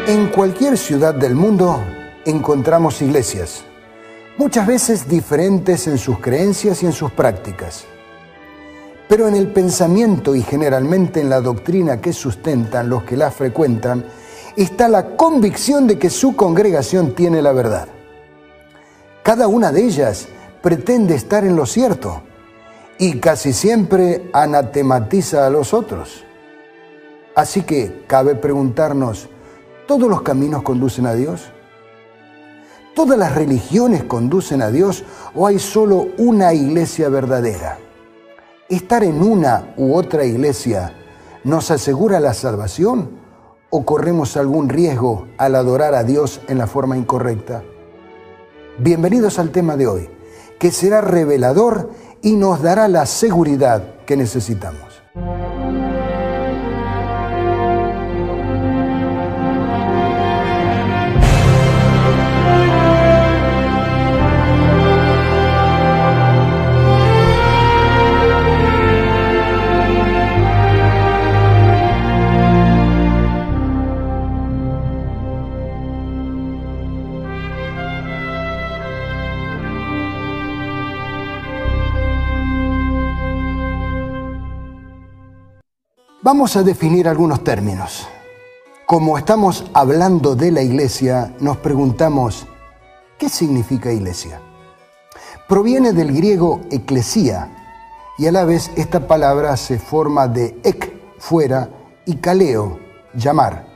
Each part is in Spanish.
En cualquier ciudad del mundo encontramos iglesias, muchas veces diferentes en sus creencias y en sus prácticas. Pero en el pensamiento y generalmente en la doctrina que sustentan los que la frecuentan, está la convicción de que su congregación tiene la verdad. Cada una de ellas pretende estar en lo cierto y casi siempre anatematiza a los otros. Así que cabe preguntarnos, ¿todos los caminos conducen a Dios? ¿Todas las religiones conducen a Dios o hay solo una iglesia verdadera? ¿Estar en una u otra iglesia nos asegura la salvación o corremos algún riesgo al adorar a Dios en la forma incorrecta? Bienvenidos al tema de hoy, que será revelador y nos dará la seguridad que necesitamos. Vamos a definir algunos términos. Como estamos hablando de la iglesia, nos preguntamos, ¿qué significa iglesia? Proviene del griego eclesía, y a la vez esta palabra se forma de ek, fuera, y kaleo, llamar.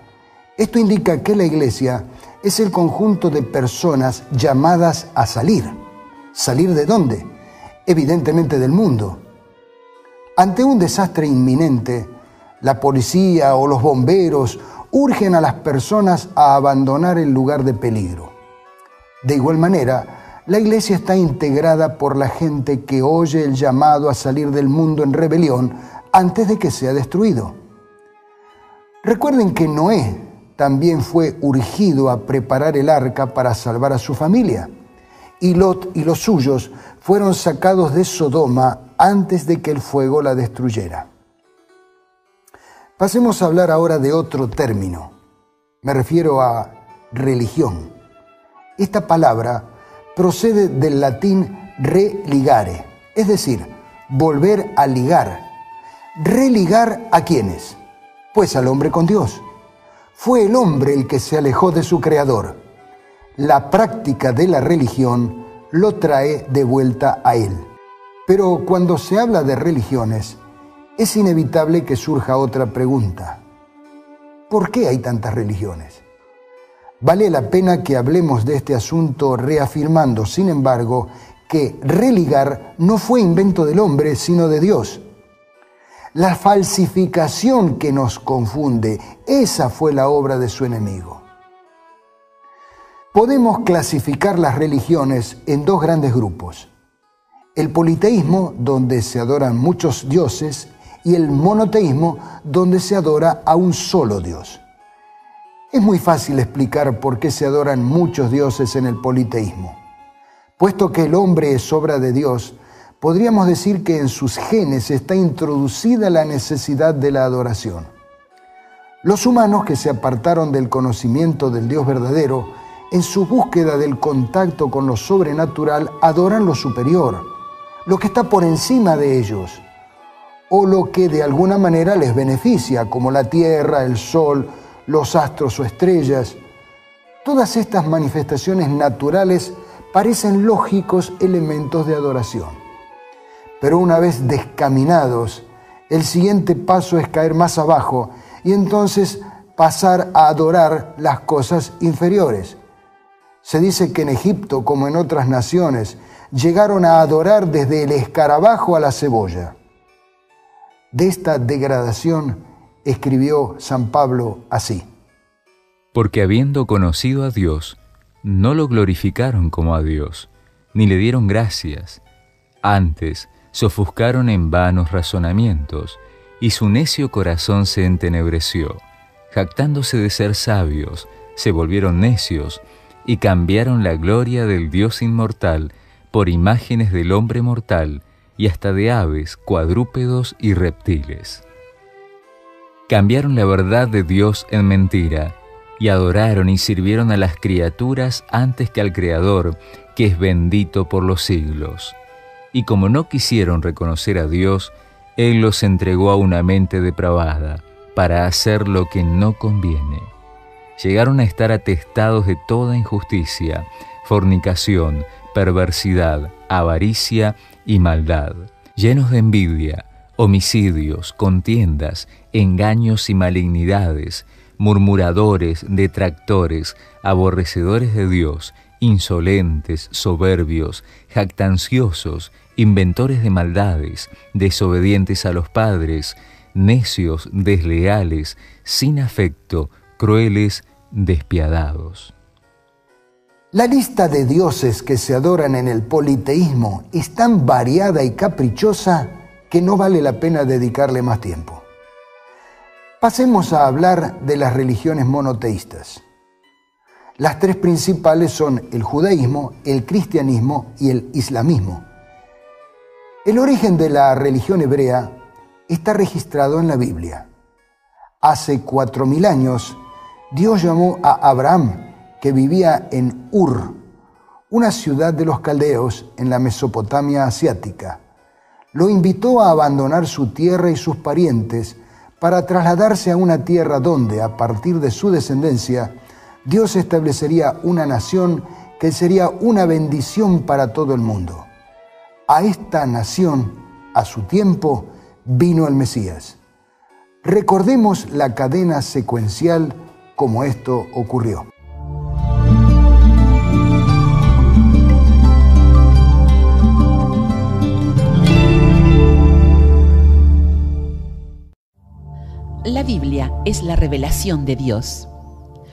Esto indica que la iglesia es el conjunto de personas llamadas a salir. ¿Salir de dónde? Evidentemente del mundo. Ante un desastre inminente, la policía o los bomberos urgen a las personas a abandonar el lugar de peligro. De igual manera, la iglesia está integrada por la gente que oye el llamado a salir del mundo en rebelión antes de que sea destruido. Recuerden que Noé también fue urgido a preparar el arca para salvar a su familia, y Lot y los suyos fueron sacados de Sodoma antes de que el fuego la destruyera. Pasemos a hablar ahora de otro término. Me refiero a religión. Esta palabra procede del latín religare, es decir, volver a ligar. ¿Religar a quiénes? Pues al hombre con Dios. Fue el hombre el que se alejó de su Creador. La práctica de la religión lo trae de vuelta a Él. Pero cuando se habla de religiones, es inevitable que surja otra pregunta. ¿Por qué hay tantas religiones? Vale la pena que hablemos de este asunto reafirmando, sin embargo, que religar no fue invento del hombre, sino de Dios. La falsificación que nos confunde, esa fue la obra de su enemigo. Podemos clasificar las religiones en dos grandes grupos. El politeísmo, donde se adoran muchos dioses, y el monoteísmo, donde se adora a un solo Dios. Es muy fácil explicar por qué se adoran muchos dioses en el politeísmo. Puesto que el hombre es obra de Dios, podríamos decir que en sus genes está introducida la necesidad de la adoración. Los humanos que se apartaron del conocimiento del Dios verdadero, en su búsqueda del contacto con lo sobrenatural, adoran lo superior, lo que está por encima de ellos, o lo que de alguna manera les beneficia, como la tierra, el sol, los astros o estrellas. Todas estas manifestaciones naturales parecen lógicos elementos de adoración. Pero una vez descaminados, el siguiente paso es caer más abajo y entonces pasar a adorar las cosas inferiores. Se dice que en Egipto, como en otras naciones, llegaron a adorar desde el escarabajo a la cebolla. De esta degradación escribió San Pablo así: Porque habiendo conocido a Dios, no lo glorificaron como a Dios, ni le dieron gracias. Antes se ofuscaron en vanos razonamientos, y su necio corazón se entenebreció. Jactándose de ser sabios, se volvieron necios, y cambiaron la gloria del Dios inmortal por imágenes del hombre mortal, y hasta de aves, cuadrúpedos y reptiles. Cambiaron la verdad de Dios en mentira, y adoraron y sirvieron a las criaturas antes que al Creador, que es bendito por los siglos. Y como no quisieron reconocer a Dios, Él los entregó a una mente depravada, para hacer lo que no conviene. Llegaron a estar atestados de toda injusticia, fornicación, perversidad, avaricia y maldad, llenos de envidia, homicidios, contiendas, engaños y malignidades, murmuradores, detractores, aborrecedores de Dios, insolentes, soberbios, jactanciosos, inventores de maldades, desobedientes a los padres, necios, desleales, sin afecto, crueles, despiadados. La lista de dioses que se adoran en el politeísmo es tan variada y caprichosa que no vale la pena dedicarle más tiempo. Pasemos a hablar de las religiones monoteístas. Las tres principales son el judaísmo, el cristianismo y el islamismo. El origen de la religión hebrea está registrado en la Biblia. Hace 4000 años, Dios llamó a Abraham, que vivía en Ur, una ciudad de los caldeos en la Mesopotamia asiática. Lo invitó a abandonar su tierra y sus parientes para trasladarse a una tierra donde, a partir de su descendencia, Dios establecería una nación que sería una bendición para todo el mundo. A esta nación, a su tiempo, vino el Mesías. Recordemos la cadena secuencial como esto ocurrió. La Biblia es la revelación de Dios.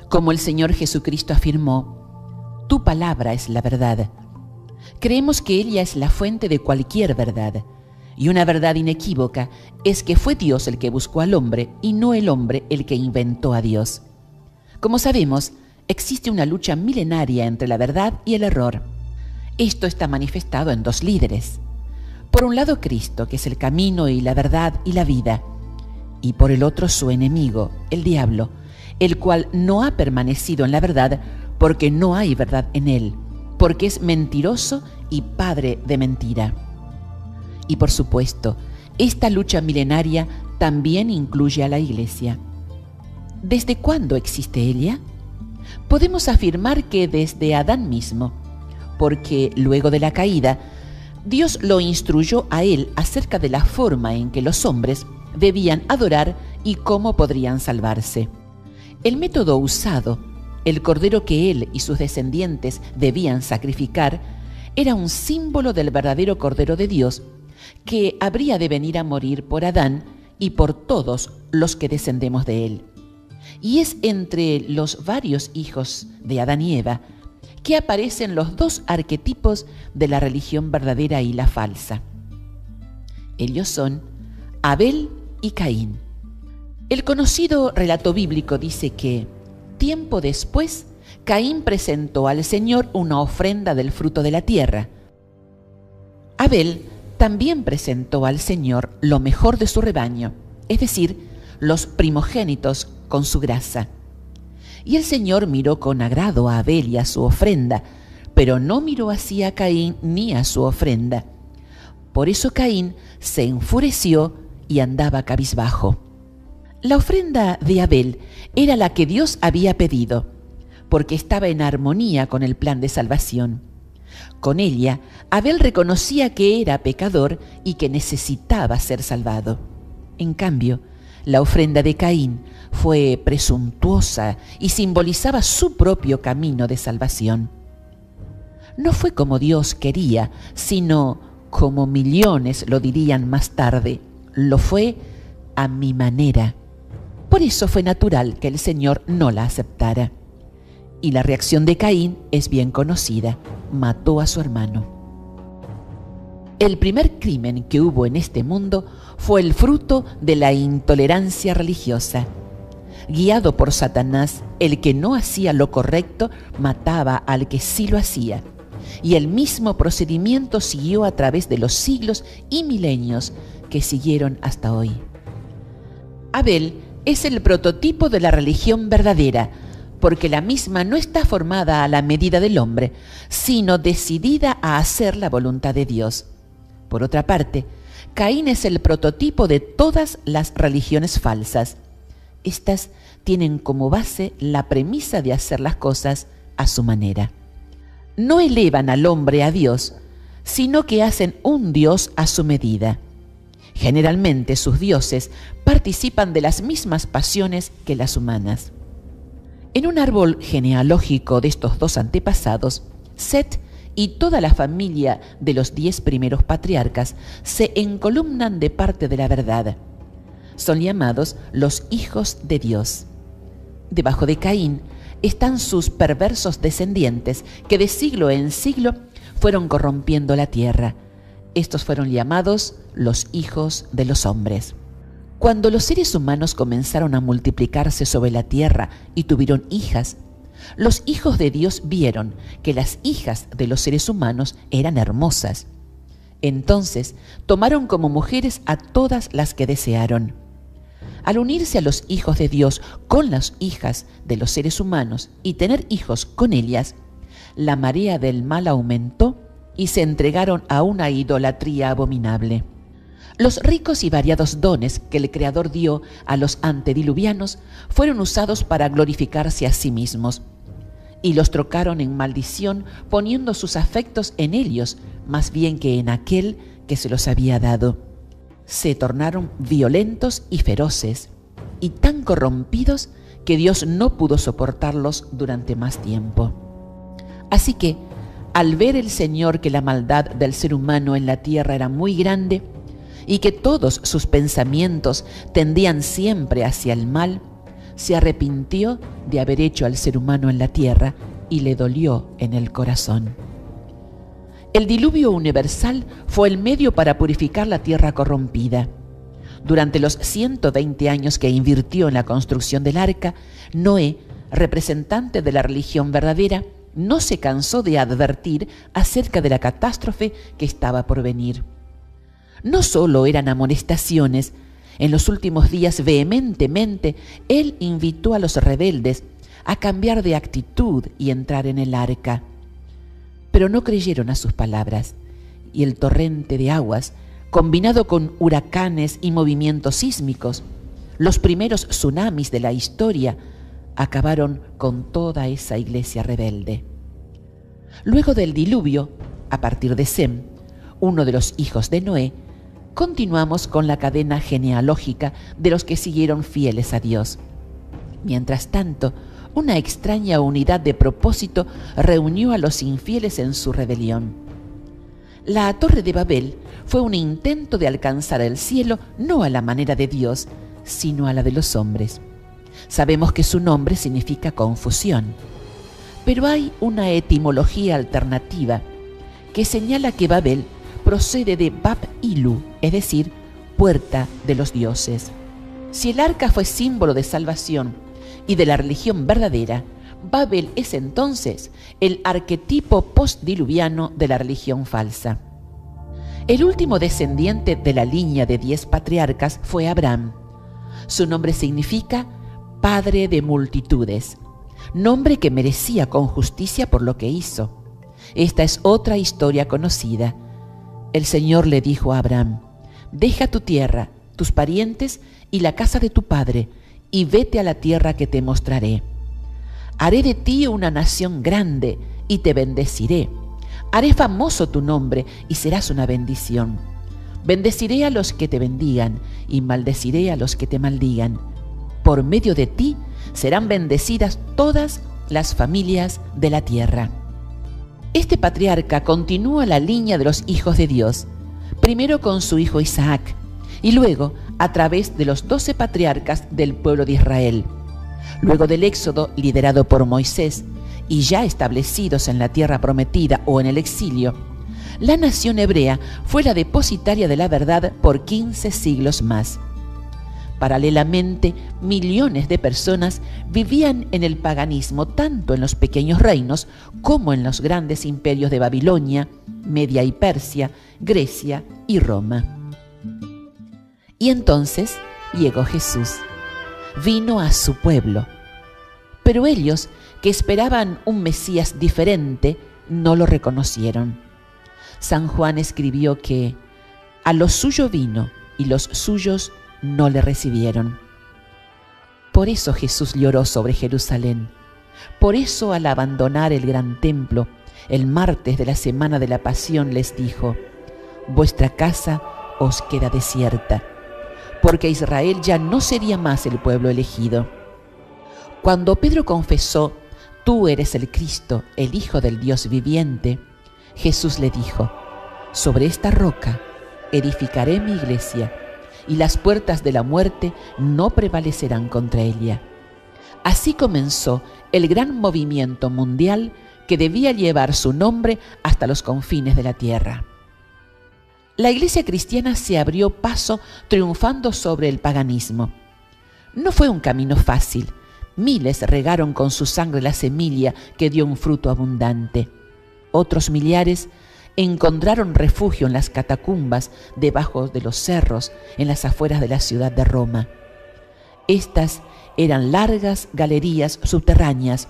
Como el Señor Jesucristo afirmó, tu palabra es la verdad. Creemos que ella es la fuente de cualquier verdad. Y una verdad inequívoca es que fue Dios el que buscó al hombre y no el hombre el que inventó a Dios. Como sabemos, existe una lucha milenaria entre la verdad y el error. Esto está manifestado en dos líderes. Por un lado, Cristo, que es el camino y la verdad y la vida. Y por el otro, su enemigo, el diablo, el cual no ha permanecido en la verdad porque no hay verdad en él, porque es mentiroso y padre de mentira. Y por supuesto, esta lucha milenaria también incluye a la Iglesia. ¿Desde cuándo existe ella? Podemos afirmar que desde Adán mismo, porque luego de la caída, Dios lo instruyó a él acerca de la forma en que los hombres debían adorar y cómo podrían salvarse. El método usado, el cordero que él y sus descendientes debían sacrificar, era un símbolo del verdadero Cordero de Dios que habría de venir a morir por Adán y por todos los que descendemos de él. Y es entre los varios hijos de Adán y Eva que aparecen los dos arquetipos de la religión verdadera y la falsa. Ellos son Abel y Caín. El conocido relato bíblico dice que, tiempo después, Caín presentó al Señor una ofrenda del fruto de la tierra. Abel también presentó al Señor lo mejor de su rebaño, es decir, los primogénitos con su grasa. Y el Señor miró con agrado a Abel y a su ofrenda, pero no miró así a Caín ni a su ofrenda. Por eso Caín se enfureció y andaba cabizbajo. La ofrenda de Abel era la que Dios había pedido, porque estaba en armonía con el plan de salvación. Con ella, Abel reconocía que era pecador y que necesitaba ser salvado. En cambio, la ofrenda de Caín fue presuntuosa y simbolizaba su propio camino de salvación. No fue como Dios quería, sino como millones lo dirían más tarde, lo fue a mi manera. Por eso fue natural que el Señor no la aceptara. Y la reacción de Caín es bien conocida: mató a su hermano. El primer crimen que hubo en este mundo fue el fruto de la intolerancia religiosa. Guiado por Satanás, el que no hacía lo correcto mataba al que sí lo hacía. Y el mismo procedimiento siguió a través de los siglos y milenios que siguieron hasta hoy. Abel es el prototipo de la religión verdadera, porque la misma no está formada a la medida del hombre, sino decidida a hacer la voluntad de Dios. Por otra parte, Caín es el prototipo de todas las religiones falsas. Estas tienen como base la premisa de hacer las cosas a su manera. No elevan al hombre a Dios, sino que hacen un Dios a su medida. Generalmente sus dioses participan de las mismas pasiones que las humanas. En un árbol genealógico de estos dos antepasados, Set y toda la familia de los 10 primeros patriarcas se encolumnan de parte de la verdad. Son llamados los hijos de Dios. Debajo de Caín están sus perversos descendientes que de siglo en siglo fueron corrompiendo la tierra. Estos fueron llamados los hijos de los hombres. Cuando los seres humanos comenzaron a multiplicarse sobre la tierra y tuvieron hijas, los hijos de Dios vieron que las hijas de los seres humanos eran hermosas. Entonces tomaron como mujeres a todas las que desearon. Al unirse a los hijos de Dios con las hijas de los seres humanos y tener hijos con ellas, la marea del mal aumentó y se entregaron a una idolatría abominable. Los ricos y variados dones que el Creador dio a los antediluvianos fueron usados para glorificarse a sí mismos, y los trocaron en maldición poniendo sus afectos en ellos más bien que en aquel que se los había dado. Se tornaron violentos y feroces, y tan corrompidos que Dios no pudo soportarlos durante más tiempo. Así que, al ver el Señor que la maldad del ser humano en la tierra era muy grande, y que todos sus pensamientos tendían siempre hacia el mal, se arrepintió de haber hecho al ser humano en la tierra y le dolió en el corazón. El diluvio universal fue el medio para purificar la tierra corrompida. Durante los 120 años que invirtió en la construcción del arca, Noé, representante de la religión verdadera, no se cansó de advertir acerca de la catástrofe que estaba por venir. No solo eran amonestaciones, en los últimos días vehementemente él invitó a los rebeldes a cambiar de actitud y entrar en el arca. Pero no creyeron a sus palabras, y el torrente de aguas, combinado con huracanes y movimientos sísmicos, los primeros tsunamis de la historia, acabaron con toda esa iglesia rebelde. Luego del diluvio, a partir de Sem, uno de los hijos de Noé, continuamos con la cadena genealógica de los que siguieron fieles a Dios. Mientras tanto, una extraña unidad de propósito reunió a los infieles en su rebelión. La Torre de Babel fue un intento de alcanzar el cielo no a la manera de Dios, sino a la de los hombres. Sabemos que su nombre significa confusión, pero hay una etimología alternativa que señala que Babel procede de Bab-Ilu, es decir, puerta de los dioses. Si el arca fue símbolo de salvación y de la religión verdadera, Babel es entonces el arquetipo postdiluviano de la religión falsa. El último descendiente de la línea de 10 patriarcas fue Abraham. Su nombre significa padre de multitudes, nombre que merecía con justicia por lo que hizo. Esta es otra historia conocida. El Señor le dijo a Abraham: deja tu tierra, tus parientes y la casa de tu padre, y vete a la tierra que te mostraré. Haré de ti una nación grande y te bendeciré. Haré famoso tu nombre y serás una bendición. Bendeciré a los que te bendigan y maldeciré a los que te maldigan. Por medio de ti serán bendecidas todas las familias de la tierra. Este patriarca continúa la línea de los hijos de Dios, primero con su hijo Isaac y luego a través de los 12 patriarcas del pueblo de Israel. Luego del éxodo liderado por Moisés y ya establecidos en la tierra prometida o en el exilio, la nación hebrea fue la depositaria de la verdad por 15 siglos más. Paralelamente, millones de personas vivían en el paganismo tanto en los pequeños reinos como en los grandes imperios de Babilonia, Media y Persia, Grecia y Roma. Y entonces llegó Jesús. Vino a su pueblo. Pero ellos, que esperaban un Mesías diferente, no lo reconocieron. San Juan escribió que a lo suyo vino y los suyos no le recibieron. Por eso Jesús lloró sobre Jerusalén. Por eso, al abandonar el gran templo, el martes de la semana de la Pasión, les dijo: vuestra casa os queda desierta, porque Israel ya no sería más el pueblo elegido. Cuando Pedro confesó: tú eres el Cristo, el Hijo del Dios viviente, Jesús le dijo: sobre esta roca edificaré mi iglesia, y las puertas de la muerte no prevalecerán contra ella. Así comenzó el gran movimiento mundial que debía llevar su nombre hasta los confines de la tierra. La iglesia cristiana se abrió paso triunfando sobre el paganismo. No fue un camino fácil. Miles regaron con su sangre la semilla que dio un fruto abundante. Otros millares encontraron refugio en las catacumbas, debajo de los cerros, en las afueras de la ciudad de Roma. Estas eran largas galerías subterráneas,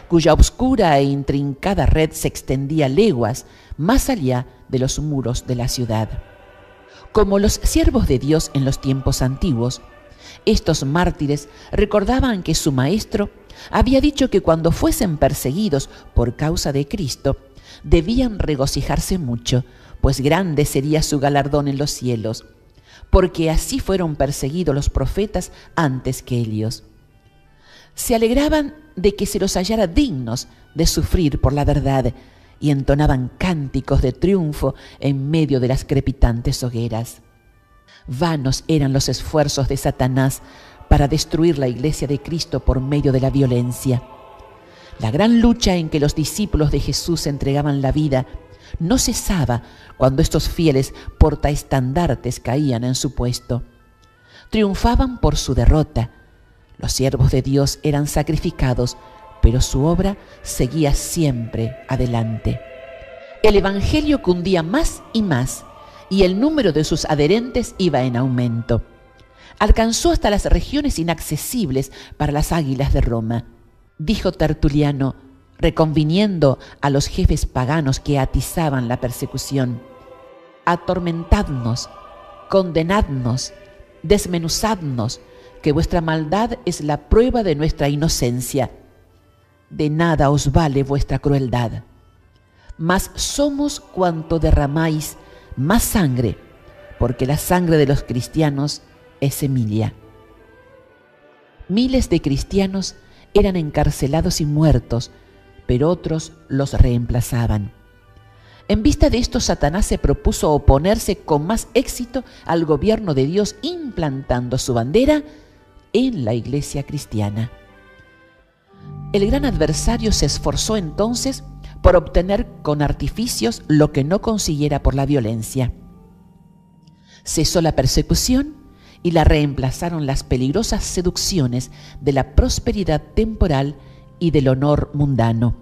cuya oscura e intrincada red se extendía leguas más allá de los muros de la ciudad. Como los siervos de Dios en los tiempos antiguos, estos mártires recordaban que su maestro había dicho que cuando fuesen perseguidos por causa de Cristo, debían regocijarse mucho, pues grande sería su galardón en los cielos, porque así fueron perseguidos los profetas antes que ellos. Se alegraban de que se los hallara dignos de sufrir por la verdad y entonaban cánticos de triunfo en medio de las crepitantes hogueras. Vanos eran los esfuerzos de Satanás para destruir la iglesia de Cristo por medio de la violencia. La gran lucha en que los discípulos de Jesús entregaban la vida no cesaba cuando estos fieles portaestandartes caían en su puesto. Triunfaban por su derrota. Los siervos de Dios eran sacrificados, pero su obra seguía siempre adelante. El evangelio cundía más y más, y el número de sus adherentes iba en aumento. Alcanzó hasta las regiones inaccesibles para las águilas de Roma. Dijo Tertuliano, reconviniendo a los jefes paganos que atizaban la persecución: atormentadnos, condenadnos, desmenuzadnos, que vuestra maldad es la prueba de nuestra inocencia. De nada os vale vuestra crueldad. Mas somos cuanto derramáis más sangre, porque la sangre de los cristianos es semilla. Miles de cristianos eran encarcelados y muertos, pero otros los reemplazaban. En vista de esto, Satanás se propuso oponerse con más éxito al gobierno de Dios, implantando su bandera en la iglesia cristiana. El gran adversario se esforzó entonces por obtener con artificios lo que no consiguiera por la violencia. Cesó la persecución y la reemplazaron las peligrosas seducciones de la prosperidad temporal y del honor mundano.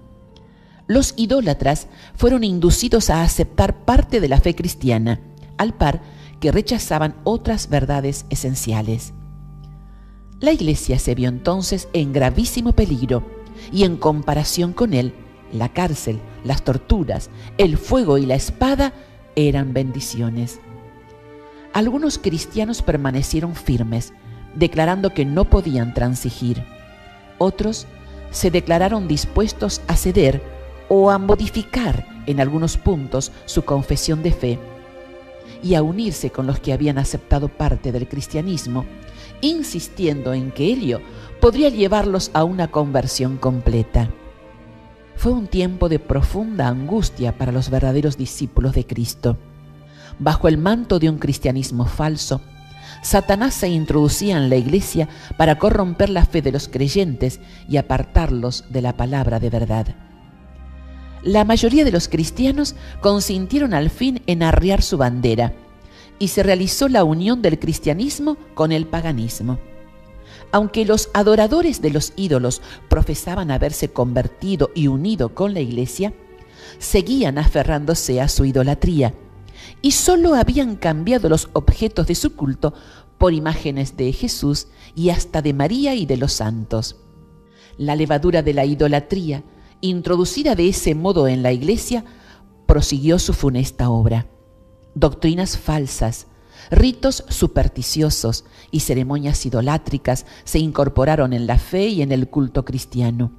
Los idólatras fueron inducidos a aceptar parte de la fe cristiana, al par que rechazaban otras verdades esenciales. La iglesia se vio entonces en gravísimo peligro, y en comparación con él, la cárcel, las torturas, el fuego y la espada eran bendiciones. Algunos cristianos permanecieron firmes, declarando que no podían transigir. Otros se declararon dispuestos a ceder o a modificar en algunos puntos su confesión de fe y a unirse con los que habían aceptado parte del cristianismo, insistiendo en que ello podría llevarlos a una conversión completa. Fue un tiempo de profunda angustia para los verdaderos discípulos de Cristo. Bajo el manto de un cristianismo falso, Satanás se introducía en la iglesia para corromper la fe de los creyentes y apartarlos de la palabra de verdad. La mayoría de los cristianos consintieron al fin en arriar su bandera, y se realizó la unión del cristianismo con el paganismo. Aunque los adoradores de los ídolos profesaban haberse convertido y unido con la iglesia, seguían aferrándose a su idolatría, y solo habían cambiado los objetos de su culto por imágenes de Jesús y hasta de María y de los santos. La levadura de la idolatría, introducida de ese modo en la Iglesia, prosiguió su funesta obra. Doctrinas falsas, ritos supersticiosos y ceremonias idolátricas se incorporaron en la fe y en el culto cristiano.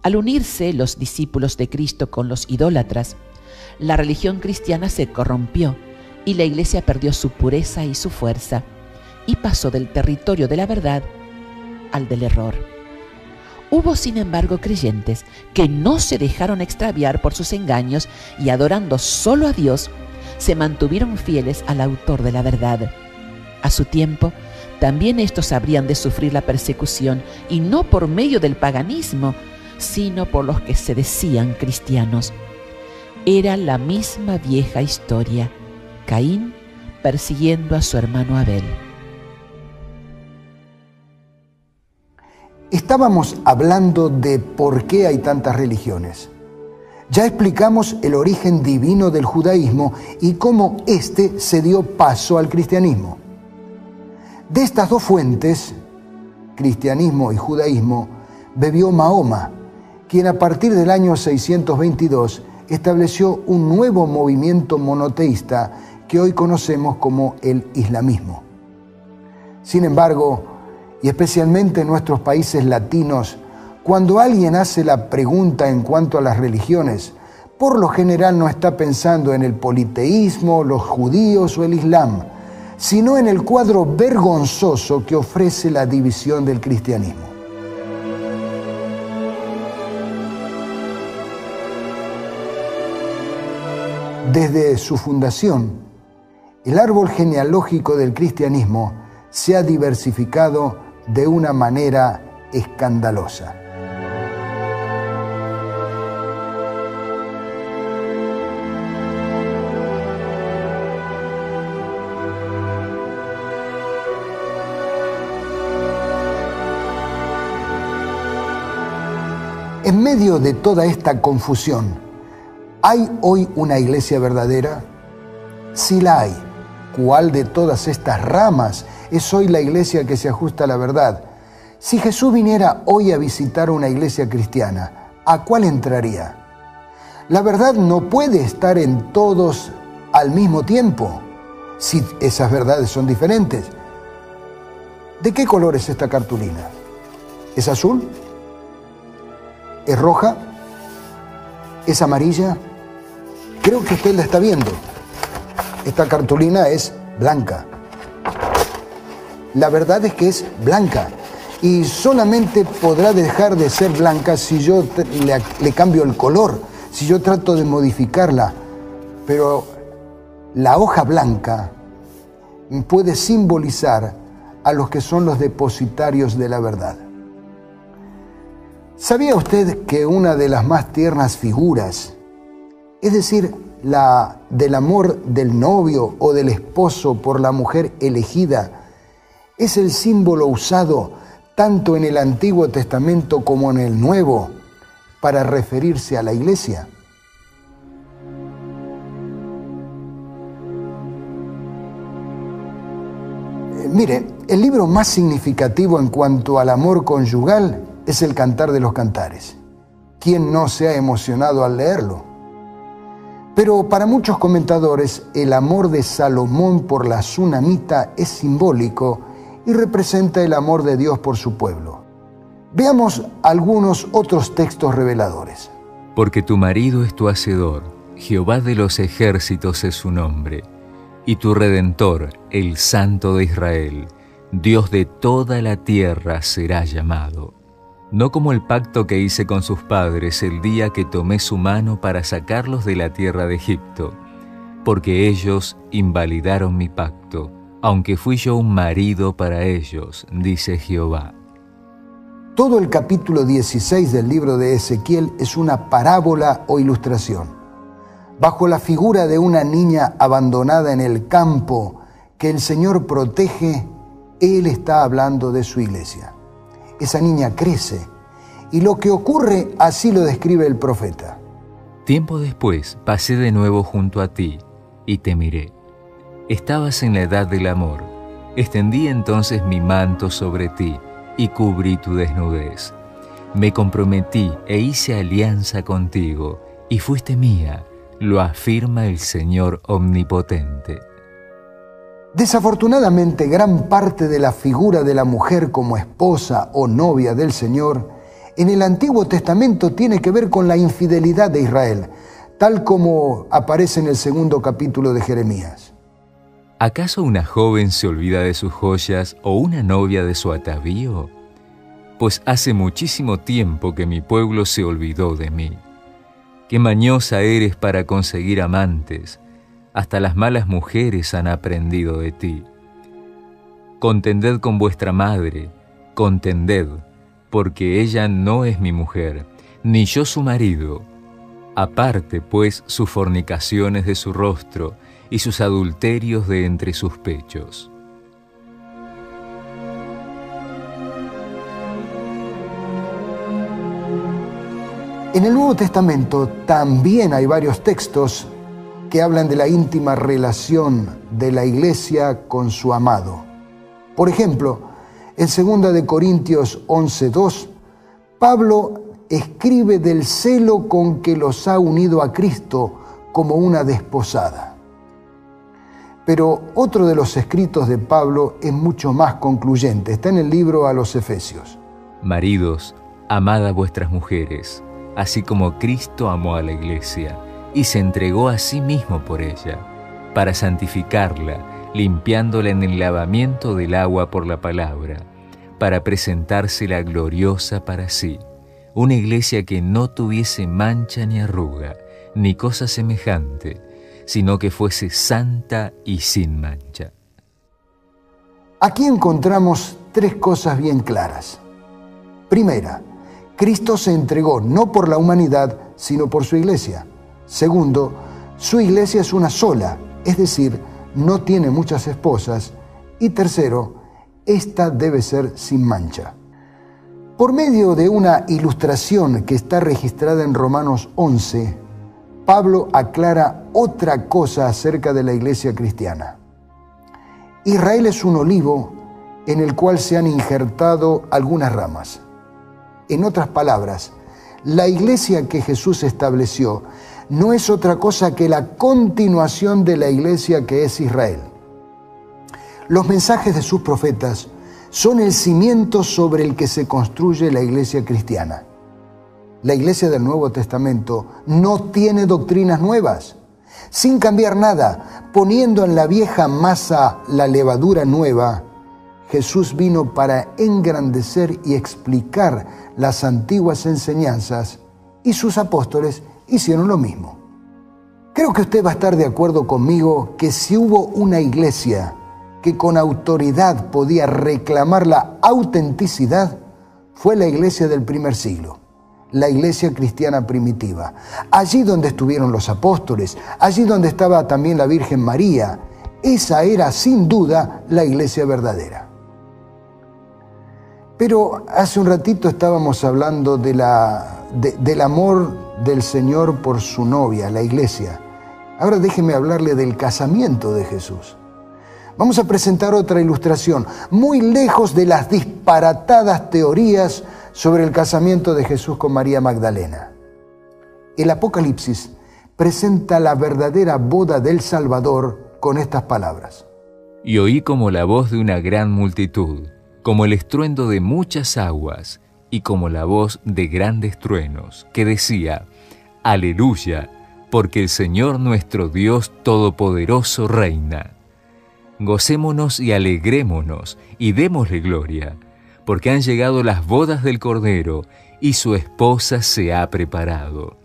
Al unirse los discípulos de Cristo con los idólatras, la religión cristiana se corrompió y la Iglesia perdió su pureza y su fuerza, y pasó del territorio de la verdad al del error. Hubo, sin embargo, creyentes que no se dejaron extraviar por sus engaños y, adorando solo a Dios, se mantuvieron fieles al autor de la verdad. A su tiempo, también estos habrían de sufrir la persecución, y no por medio del paganismo, sino por los que se decían cristianos. Era la misma vieja historia: Caín persiguiendo a su hermano Abel. Estábamos hablando de por qué hay tantas religiones. Ya explicamos el origen divino del judaísmo y cómo éste se dio paso al cristianismo. De estas dos fuentes, cristianismo y judaísmo, bebió Mahoma, quien a partir del año 622 estableció un nuevo movimiento monoteísta que hoy conocemos como el islamismo. Sin embargo, y especialmente en nuestros países latinos, cuando alguien hace la pregunta en cuanto a las religiones, por lo general no está pensando en el politeísmo, los judíos o el islam, sino en el cuadro vergonzoso que ofrece la división del cristianismo. Desde su fundación, el árbol genealógico del cristianismo se ha diversificado de una manera escandalosa. En medio de toda esta confusión, ¿hay hoy una iglesia verdadera? Sí la hay. ¿Cuál de todas estas ramas es hoy la iglesia que se ajusta a la verdad? Si Jesús viniera hoy a visitar una iglesia cristiana, ¿a cuál entraría? La verdad no puede estar en todos al mismo tiempo, si esas verdades son diferentes. ¿De qué color es esta cartulina? ¿Es azul? ¿Es roja? ¿Es amarilla? Creo que usted la está viendo. Esta cartulina es blanca. La verdad es que es blanca y solamente podrá dejar de ser blanca si yo le cambio el color, si yo trato de modificarla. Pero la hoja blanca puede simbolizar a los que son los depositarios de la verdad. ¿Sabía usted que una de las más tiernas figuras, es decir, la del amor del novio o del esposo por la mujer elegida, es el símbolo usado tanto en el Antiguo Testamento como en el Nuevo para referirse a la iglesia? Mire, el libro más significativo en cuanto al amor conyugal es el Cantar de los Cantares. ¿Quién no se ha emocionado al leerlo? Pero para muchos comentadores, el amor de Salomón por la Sunamita es simbólico y representa el amor de Dios por su pueblo. Veamos algunos otros textos reveladores. Porque tu marido es tu hacedor, Jehová de los ejércitos es su nombre, y tu Redentor, el Santo de Israel, Dios de toda la tierra será llamado. No como el pacto que hice con sus padres el día que tomé su mano para sacarlos de la tierra de Egipto, porque ellos invalidaron mi pacto, aunque fui yo un marido para ellos, dice Jehová. Todo el capítulo 16 del libro de Ezequiel es una parábola o ilustración. Bajo la figura de una niña abandonada en el campo que el Señor protege, Él está hablando de su iglesia. Esa niña crece y lo que ocurre así lo describe el profeta. Tiempo después pasé de nuevo junto a ti y te miré. Estabas en la edad del amor. Extendí entonces mi manto sobre ti y cubrí tu desnudez. Me comprometí e hice alianza contigo, y fuiste mía, lo afirma el Señor Omnipotente. Desafortunadamente, gran parte de la figura de la mujer como esposa o novia del Señor en el Antiguo Testamento tiene que ver con la infidelidad de Israel, tal como aparece en el 2 capítulo de Jeremías. ¿Acaso una joven se olvida de sus joyas o una novia de su atavío? Pues hace muchísimo tiempo que mi pueblo se olvidó de mí. Qué mañosa eres para conseguir amantes, hasta las malas mujeres han aprendido de ti. Contended con vuestra madre, contended, porque ella no es mi mujer, ni yo su marido. Aparte, pues, sus fornicaciones de su rostro y sus adulterios de entre sus pechos. En el Nuevo Testamento también hay varios textos que hablan de la íntima relación de la iglesia con su amado. Por ejemplo, en 2 Corintios 11:2, Pablo escribe del celo con que los ha unido a Cristo como una desposada. Pero otro de los escritos de Pablo es mucho más concluyente. Está en el libro a los Efesios. Maridos, amad a vuestras mujeres, así como Cristo amó a la iglesia y se entregó a sí mismo por ella, para santificarla, limpiándola en el lavamiento del agua por la palabra, para presentársela gloriosa para sí, una iglesia que no tuviese mancha ni arruga, ni cosa semejante, sino que fuese santa y sin mancha. Aquí encontramos tres cosas bien claras. Primera, Cristo se entregó no por la humanidad, sino por su iglesia. Segundo, su iglesia es una sola, es decir, no tiene muchas esposas. Y tercero, esta debe ser sin mancha. Por medio de una ilustración que está registrada en Romanos 11, Pablo aclara otra cosa acerca de la iglesia cristiana. Israel es un olivo en el cual se han injertado algunas ramas. En otras palabras, la iglesia que Jesús estableció no es otra cosa que la continuación de la iglesia que es Israel. Los mensajes de sus profetas son el cimiento sobre el que se construye la iglesia cristiana. La iglesia del Nuevo Testamento no tiene doctrinas nuevas. Sin cambiar nada, poniendo en la vieja masa la levadura nueva, Jesús vino para engrandecer y explicar las antiguas enseñanzas y sus apóstoles hicieron lo mismo. Creo que usted va a estar de acuerdo conmigo que si hubo una iglesia que con autoridad podía reclamar la autenticidad, fue la iglesia del primer siglo, la iglesia cristiana primitiva. Allí donde estuvieron los apóstoles, allí donde estaba también la Virgen María, esa era sin duda la iglesia verdadera. Pero hace un ratito estábamos hablando del amor del Señor por su novia, la iglesia. Ahora déjeme hablarle del casamiento de Jesús. Vamos a presentar otra ilustración, muy lejos de las disparatadas teorías sobre el casamiento de Jesús con María Magdalena. El Apocalipsis presenta la verdadera boda del Salvador con estas palabras. Y oí como la voz de una gran multitud, como el estruendo de muchas aguas y como la voz de grandes truenos, que decía: Aleluya, porque el Señor nuestro Dios Todopoderoso reina. Gocémonos y alegrémonos y démosle gloria, porque han llegado las bodas del Cordero y su esposa se ha preparado.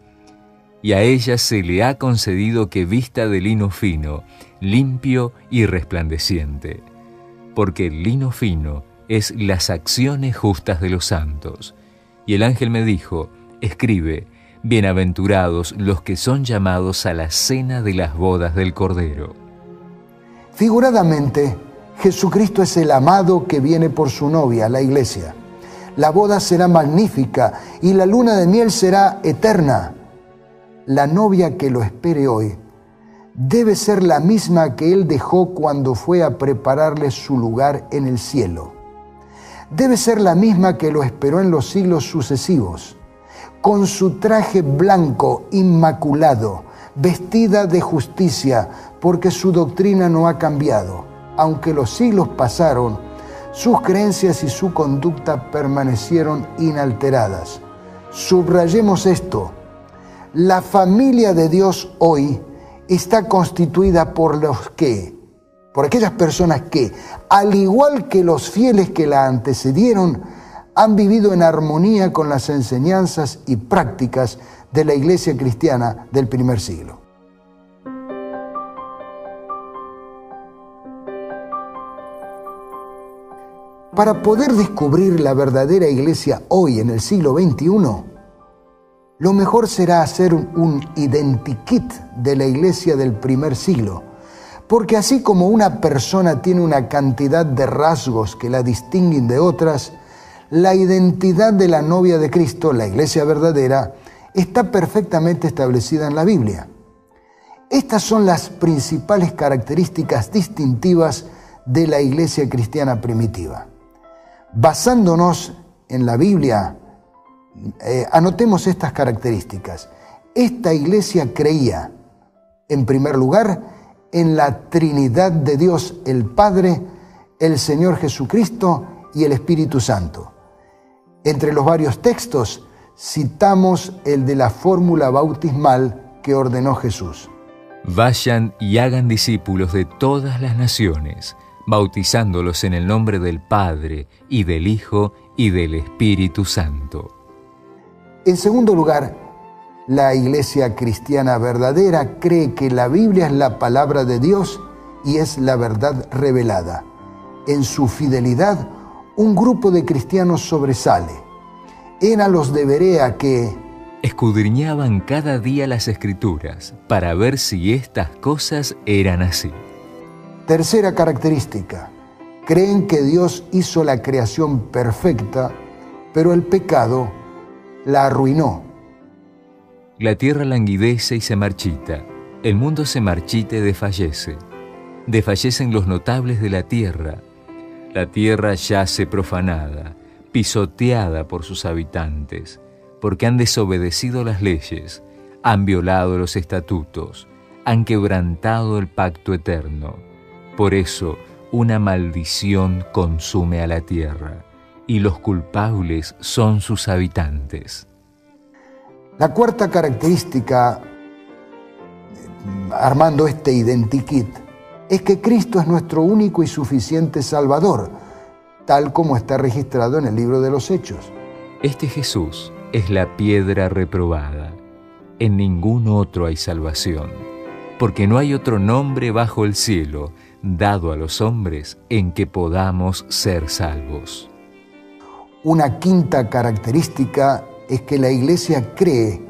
Y a ella se le ha concedido que vista de lino fino, limpio y resplandeciente, porque el lino fino es las acciones justas de los santos. Y el ángel me dijo: escribe, bienaventurados los que son llamados a la cena de las bodas del Cordero. Figuradamente, Jesucristo es el amado que viene por su novia, la iglesia. La boda será magnífica y la luna de miel será eterna. La novia que lo espere hoy debe ser la misma que Él dejó cuando fue a prepararle su lugar en el cielo. debe ser la misma que lo esperó en los siglos sucesivos, con su traje blanco inmaculado, vestida de justicia, porque su doctrina no ha cambiado. Aunque los siglos pasaron, sus creencias y su conducta permanecieron inalteradas. Subrayemos esto: la familia de Dios hoy está constituida por aquellas personas que, al igual que los fieles que la antecedieron, han vivido en armonía con las enseñanzas y prácticas de la Iglesia cristiana del primer siglo. Para poder descubrir la verdadera Iglesia hoy en el siglo XXI, lo mejor será hacer un identikit de la Iglesia del primer siglo, porque así como una persona tiene una cantidad de rasgos que la distinguen de otras, la identidad de la novia de Cristo, la Iglesia verdadera, está perfectamente establecida en la Biblia. Estas son las principales características distintivas de la Iglesia cristiana primitiva. Basándonos en la Biblia, anotemos estas características. Esta Iglesia creía, en primer lugar, en la Trinidad de Dios, el Padre, el Señor Jesucristo y el Espíritu Santo. Entre los varios textos, citamos el de la fórmula bautismal que ordenó Jesús. Vayan y hagan discípulos de todas las naciones, bautizándolos en el nombre del Padre, y del Hijo, y del Espíritu Santo. En segundo lugar, la Iglesia cristiana verdadera cree que la Biblia es la palabra de Dios y es la verdad revelada. En su fidelidad, un grupo de cristianos sobresale. Eran los de Berea que escudriñaban cada día las Escrituras para ver si estas cosas eran así. Tercera característica: creen que Dios hizo la creación perfecta, pero el pecado la arruinó. La tierra languidece y se marchita, el mundo se marchita y desfallece. Desfallecen los notables de la tierra yace profanada, pisoteada por sus habitantes, porque han desobedecido las leyes, han violado los estatutos, han quebrantado el pacto eterno. Por eso, una maldición consume a la tierra, y los culpables son sus habitantes. La cuarta característica, armando este identikit, es que Cristo es nuestro único y suficiente Salvador, tal como está registrado en el libro de los Hechos. Este Jesús es la piedra reprobada. En ningún otro hay salvación, porque no hay otro nombre bajo el cielo dado a los hombres en que podamos ser salvos. Una quinta característica es que la Iglesia cree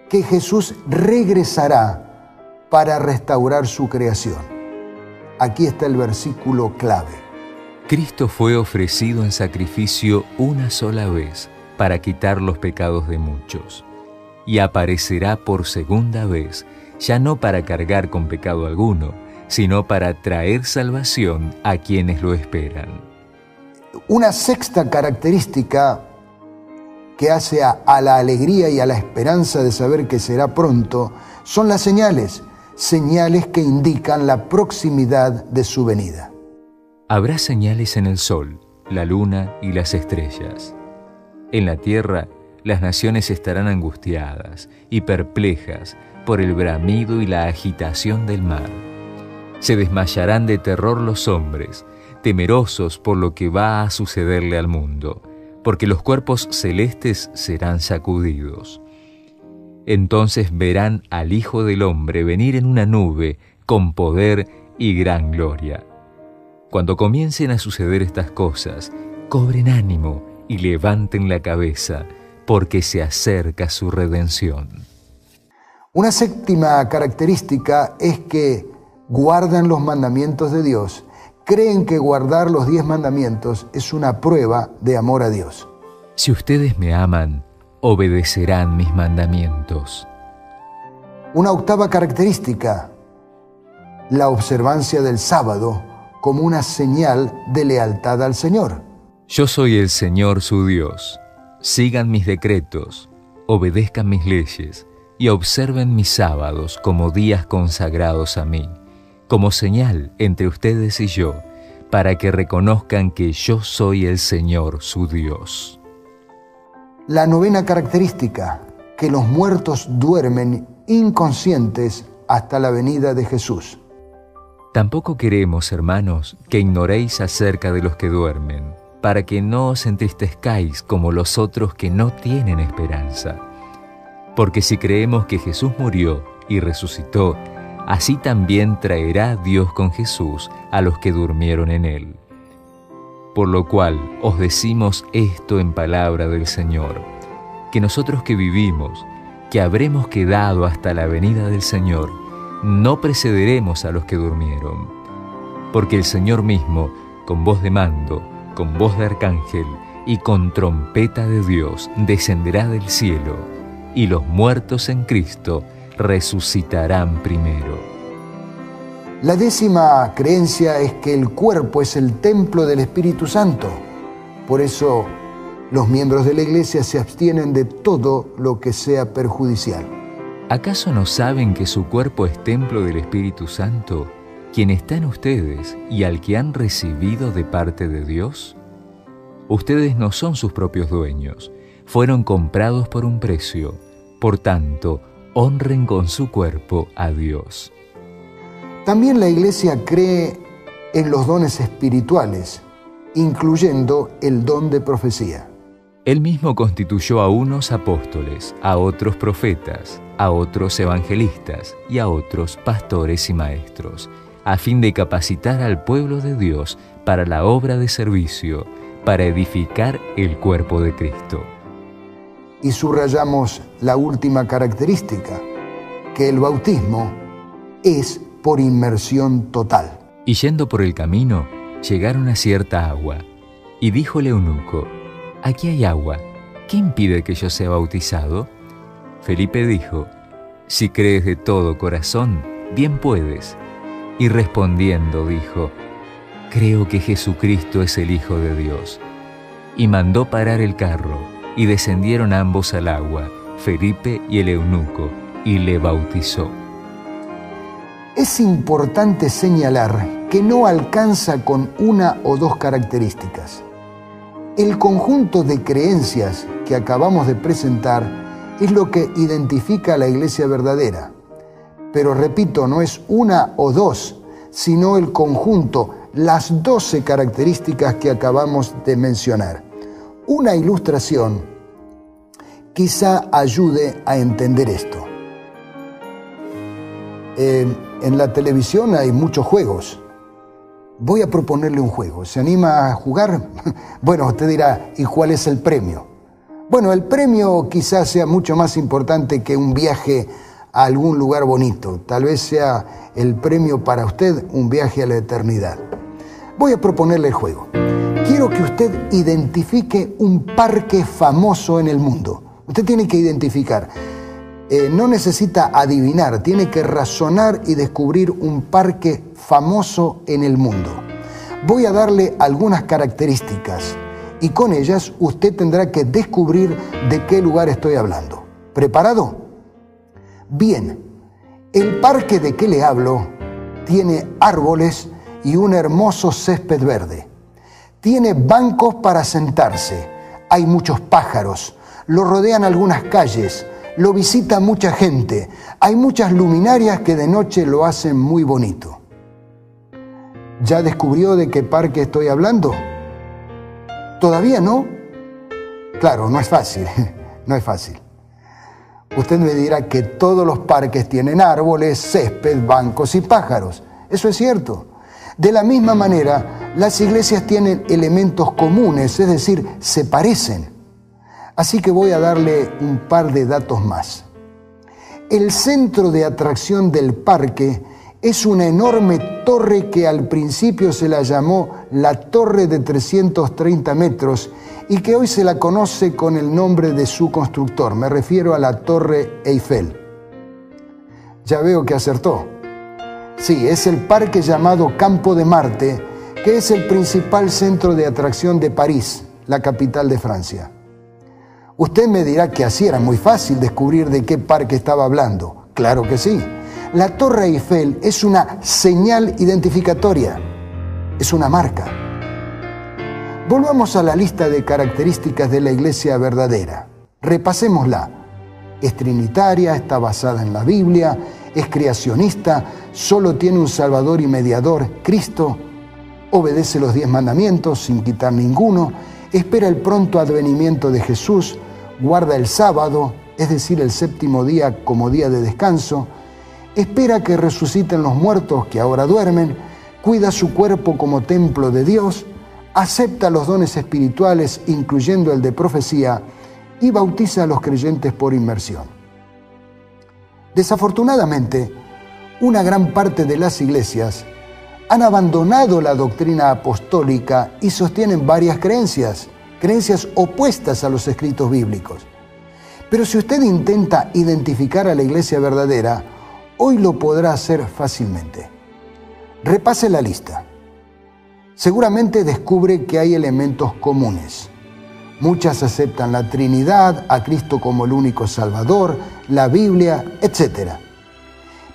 que Jesús regresará para restaurar su creación. Aquí está el versículo clave. Cristo fue ofrecido en sacrificio una sola vez para quitar los pecados de muchos, y aparecerá por segunda vez, ya no para cargar con pecado alguno, sino para traer salvación a quienes lo esperan. Una sexta característica que hace a la alegría y a la esperanza de saber que será pronto son las señales que indican la proximidad de su venida. Habrá señales en el sol, la luna y las estrellas. En la tierra, las naciones estarán angustiadas y perplejas por el bramido y la agitación del mar. Se desmayarán de terror los hombres, temerosos por lo que va a sucederle al mundo, porque los cuerpos celestes serán sacudidos. Entonces verán al Hijo del Hombre venir en una nube con poder y gran gloria. Cuando comiencen a suceder estas cosas, cobren ánimo y levanten la cabeza, porque se acerca su redención. Una séptima característica es que guardan los mandamientos de Dios. Creen que guardar los 10 mandamientos es una prueba de amor a Dios. Si ustedes me aman, obedecerán mis mandamientos. Una octava característica: la observancia del sábado como una señal de lealtad al Señor. Yo soy el Señor su Dios. Sigan mis decretos, obedezcan mis leyes y observen mis sábados como días consagrados a mí, como señal entre ustedes y yo, para que reconozcan que yo soy el Señor su Dios. La novena característica, que los muertos duermen inconscientes hasta la venida de Jesús. Tampoco queremos, hermanos, que ignoréis acerca de los que duermen, para que no os entristezcáis como los otros que no tienen esperanza. Porque si creemos que Jesús murió y resucitó, así también traerá Dios con Jesús a los que durmieron en él. Por lo cual os decimos esto en palabra del Señor, que nosotros que vivimos, que habremos quedado hasta la venida del Señor, no precederemos a los que durmieron. Porque el Señor mismo, con voz de mando, con voz de arcángel y con trompeta de Dios, descenderá del cielo, y los muertos en Cristo resucitarán primero. La 10ª creencia es que el cuerpo es el templo del Espíritu Santo. Por eso los miembros de la Iglesia se abstienen de todo lo que sea perjudicial. ¿Acaso no saben que su cuerpo es templo del Espíritu Santo, quien está en ustedes y al que han recibido de parte de Dios? Ustedes no son sus propios dueños, fueron comprados por un precio. Por tanto, honren con su cuerpo a Dios. También la Iglesia cree en los dones espirituales, incluyendo el don de profecía. Él mismo constituyó a unos apóstoles, a otros profetas, a otros evangelistas y a otros pastores y maestros, a fin de capacitar al pueblo de Dios para la obra de servicio, para edificar el cuerpo de Cristo. Y subrayamos la última característica, que el bautismo es por inmersión total. Y yendo por el camino, llegaron a cierta agua, y dijo el eunuco: «Aquí hay agua, ¿qué impide que yo sea bautizado?» Felipe dijo: «Si crees de todo corazón, bien puedes». Y respondiendo dijo: «Creo que Jesucristo es el Hijo de Dios». Y mandó parar el carro, y descendieron ambos al agua, Felipe y el eunuco, y le bautizó. Es importante señalar que no alcanza con una o dos características. El conjunto de creencias que acabamos de presentar es lo que identifica a la Iglesia verdadera. Pero repito, no es una o dos, sino el conjunto, las 12 características que acabamos de mencionar. Una ilustración quizá ayude a entender esto. En la televisión hay muchos juegos. Voy a proponerle un juego. ¿Se anima a jugar? Bueno, usted dirá, ¿y cuál es el premio? Bueno, el premio quizás sea mucho más importante que un viaje a algún lugar bonito. Tal vez sea el premio para usted un viaje a la eternidad. Voy a proponerle el juego. Quiero que usted identifique un parque famoso en el mundo. Usted tiene que identificar. No necesita adivinar, tiene que razonar y descubrir un parque famoso en el mundo. Voy a darle algunas características y con ellas usted tendrá que descubrir de qué lugar estoy hablando. ¿Preparado? Bien, el parque de que le hablo tiene árboles y un hermoso césped verde. Tiene bancos para sentarse, hay muchos pájaros, lo rodean algunas calles, lo visita mucha gente, hay muchas luminarias que de noche lo hacen muy bonito. ¿Ya descubrió de qué parque estoy hablando? ¿Todavía no? Claro, no es fácil, no es fácil. Usted me dirá que todos los parques tienen árboles, césped, bancos y pájaros. Eso es cierto. De la misma manera, las iglesias tienen elementos comunes, es decir, se parecen. Así que voy a darle un par de datos más. El centro de atracción del parque es una enorme torre que al principio se la llamó la Torre de 330 metros y que hoy se la conoce con el nombre de su constructor. Me refiero a la Torre Eiffel. Ya veo que acertó. Sí, es el parque llamado Campo de Marte, que es el principal centro de atracción de París, la capital de Francia. Usted me dirá que así era muy fácil descubrir de qué parque estaba hablando. Claro que sí. La Torre Eiffel es una señal identificatoria, es una marca. Volvamos a la lista de características de la iglesia verdadera. Repasémosla. Es trinitaria, está basada en la Biblia, es creacionista, solo tiene un Salvador y mediador, Cristo, obedece los 10 mandamientos sin quitar ninguno, espera el pronto advenimiento de Jesús, guarda el sábado, es decir, el séptimo día como día de descanso, espera que resuciten los muertos que ahora duermen, cuida su cuerpo como templo de Dios, acepta los dones espirituales, incluyendo el de profecía, y bautiza a los creyentes por inmersión. Desafortunadamente, una gran parte de las iglesias han abandonado la doctrina apostólica y sostienen varias creencias opuestas a los escritos bíblicos. Pero si usted intenta identificar a la iglesia verdadera, hoy lo podrá hacer fácilmente. Repase la lista. Seguramente descubre que hay elementos comunes. Muchas aceptan la Trinidad, a Cristo como el único Salvador, la Biblia, etc.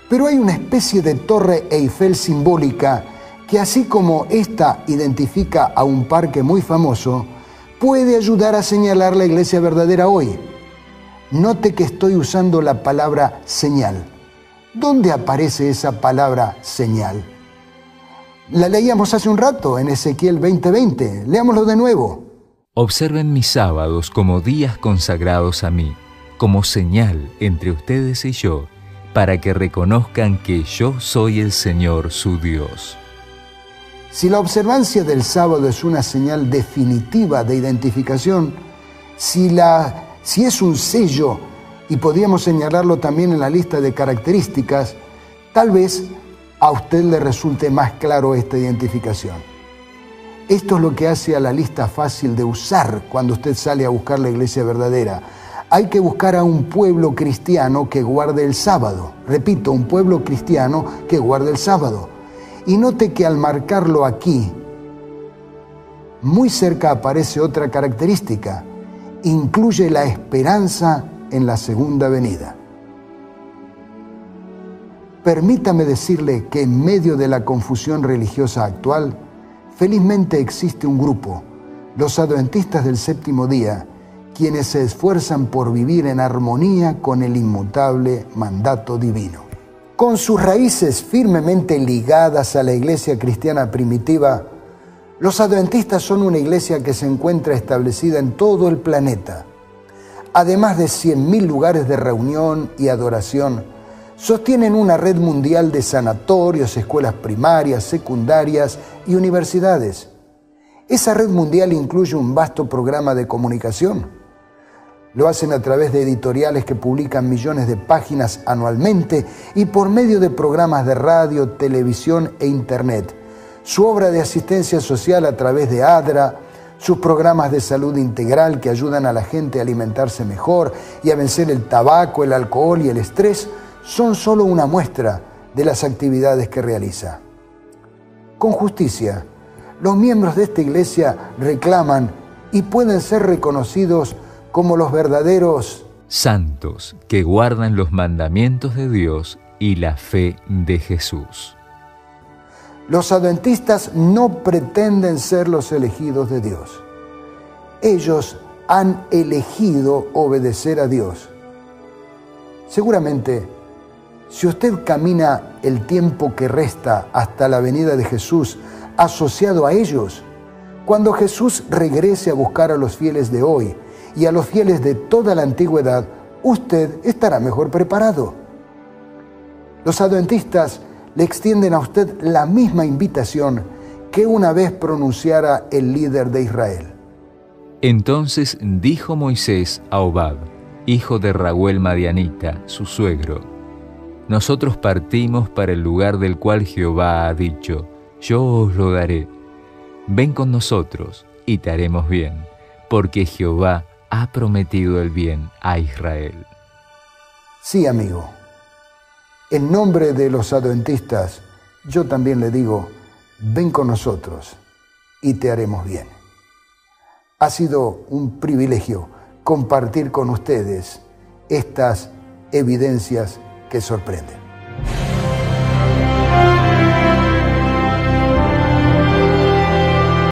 Pero hay una especie de Torre Eiffel simbólica que, así como esta identifica a un parque muy famoso, puede ayudar a señalar la iglesia verdadera hoy. Note que estoy usando la palabra señal. ¿Dónde aparece esa palabra señal? La leíamos hace un rato en Ezequiel 20:20. Leámoslo de nuevo. Observen mis sábados como días consagrados a mí, como señal entre ustedes y yo, para que reconozcan que yo soy el Señor su Dios. Si la observancia del sábado es una señal definitiva de identificación, si es un sello, y podríamos señalarlo también en la lista de características, tal vez a usted le resulte más claro esta identificación. Esto es lo que hace a la lista fácil de usar cuando usted sale a buscar la iglesia verdadera. Hay que buscar a un pueblo cristiano que guarde el sábado. Repito, un pueblo cristiano que guarde el sábado. Y note que al marcarlo aquí, muy cerca aparece otra característica. Incluye la esperanza en la segunda venida. Permítame decirle que en medio de la confusión religiosa actual, felizmente existe un grupo, los adventistas del séptimo día, quienes se esfuerzan por vivir en armonía con el inmutable mandato divino. Con sus raíces firmemente ligadas a la iglesia cristiana primitiva, los adventistas son una iglesia que se encuentra establecida en todo el planeta. Además de 100.000 lugares de reunión y adoración, sostienen una red mundial de sanatorios, escuelas primarias, secundarias y universidades. Esa red mundial incluye un vasto programa de comunicación. Lo hacen a través de editoriales que publican millones de páginas anualmente y por medio de programas de radio, televisión e internet. Su obra de asistencia social a través de ADRA, sus programas de salud integral que ayudan a la gente a alimentarse mejor y a vencer el tabaco, el alcohol y el estrés, son solo una muestra de las actividades que realiza. Con justicia, los miembros de esta iglesia reclaman y pueden ser reconocidos como los verdaderos santos que guardan los mandamientos de Dios y la fe de Jesús. Los adventistas no pretenden ser los elegidos de Dios. Ellos han elegido obedecer a Dios. Seguramente, si usted camina el tiempo que resta hasta la venida de Jesús asociado a ellos, cuando Jesús regrese a buscar a los fieles de hoy y a los fieles de toda la antigüedad, usted estará mejor preparado. Los adventistas le extienden a usted la misma invitación que una vez pronunciara el líder de Israel. Entonces dijo Moisés a Hobab, hijo de Raguel Madianita, su suegro: nosotros partimos para el lugar del cual Jehová ha dicho, yo os lo daré. Ven con nosotros y te haremos bien, porque Jehová ha prometido el bien a Israel. Sí, amigo. En nombre de los adventistas, yo también le digo, ven con nosotros. y te haremos bien. Ha sido un privilegio compartir con ustedes estas evidencias que sorprenden.